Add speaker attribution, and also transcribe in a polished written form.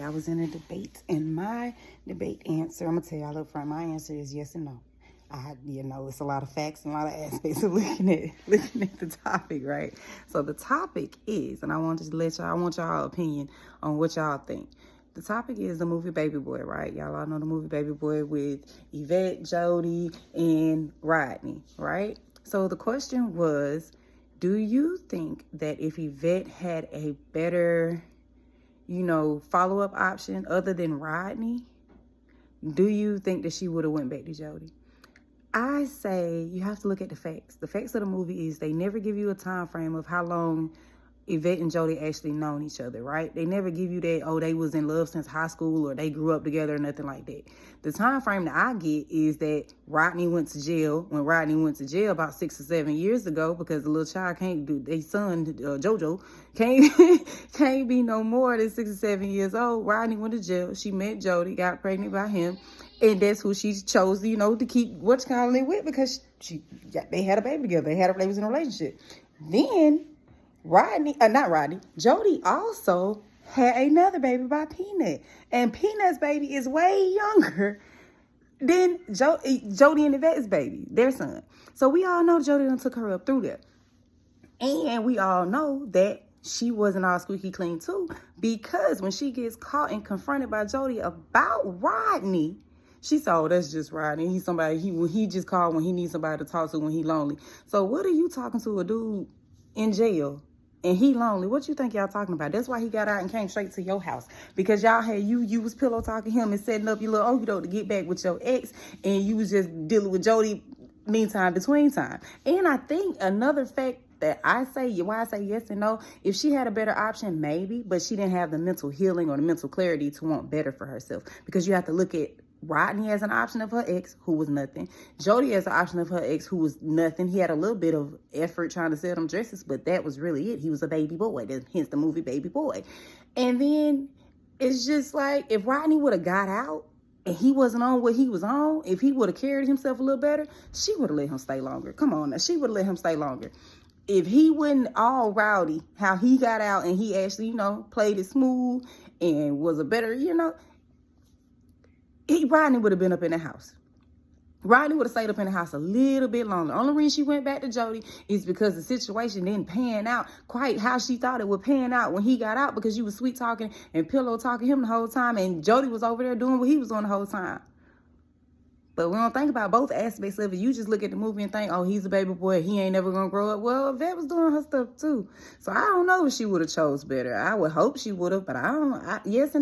Speaker 1: I was in a debate, and my debate answer, I'm gonna tell y'all up front, my answer is yes and no. It's a lot of facts and a lot of aspects of looking at the topic, right? So the topic is, and I want y'all opinion on what y'all think. The topic is the movie Baby Boy, right? Y'all all know the movie Baby Boy with Yvette, Jody, and Rodney, right? So the question was, do you think that if Yvette had a better, follow-up option other than Rodney, do you think that she would have went back to Jody? I say you have to look at the facts. The facts of the movie is they never give you a time frame of how long Yvette and Jody actually known each other, right? They never give you that, oh, they was in love since high school or they grew up together or nothing like that. The time frame that I get is that Rodney went to jail. When Rodney went to jail about 6 or 7 years ago, because the little child can't do, their son, JoJo, can't be no more than 6 or 7 years old. Rodney went to jail. She met Jody, got pregnant by him. And that's who she chose, to keep it with, because they had a baby together. They was in a relationship. Then Jody also had another baby by Peanut. And Peanut's baby is way younger than Jody and Yvette's baby, their son. So we all know Jody done took her up through there. And we all know that she wasn't all squeaky clean too, because when she gets caught and confronted by Jody about Rodney, she said, oh, that's just Rodney. He's somebody, he just called when he needs somebody to talk to when he lonely. So what are you talking to a dude in jail and he lonely? What you think y'all talking about? That's why he got out and came straight to your house, because y'all had you was pillow talking him and setting up your little okey-doke to get back with your ex, and you was just dealing with Jody meantime, between time. And I think another fact that why I say yes and no, if she had a better option, maybe, but she didn't have the mental healing or the mental clarity to want better for herself, because you have to look at Rodney as an option of her ex, who was nothing. Jody as an option of her ex, who was nothing. He had a little bit of effort trying to sell them dresses, but that was really it. He was a baby boy. Hence the movie Baby Boy. And then it's just like, if Rodney would have got out and he wasn't on what he was on, if he would have carried himself a little better, she would have let him stay longer. Come on now. She would have let him stay longer. If he wasn't all rowdy, how he got out and he actually, played it smooth and was a better, Rodney would have been up in the house. Rodney would have stayed up in the house a little bit longer. The only reason she went back to Jody is because the situation didn't pan out quite how she thought it would pan out when he got out, because you was sweet talking and pillow talking him the whole time, and Jody was over there doing what he was doing the whole time. But we don't think about both aspects of it. You just look at the movie and think, oh, he's a baby boy, he ain't never gonna grow up. Well, Yvette was doing her stuff too. So I don't know if she would have chose better. I would hope she would have, but yes and no.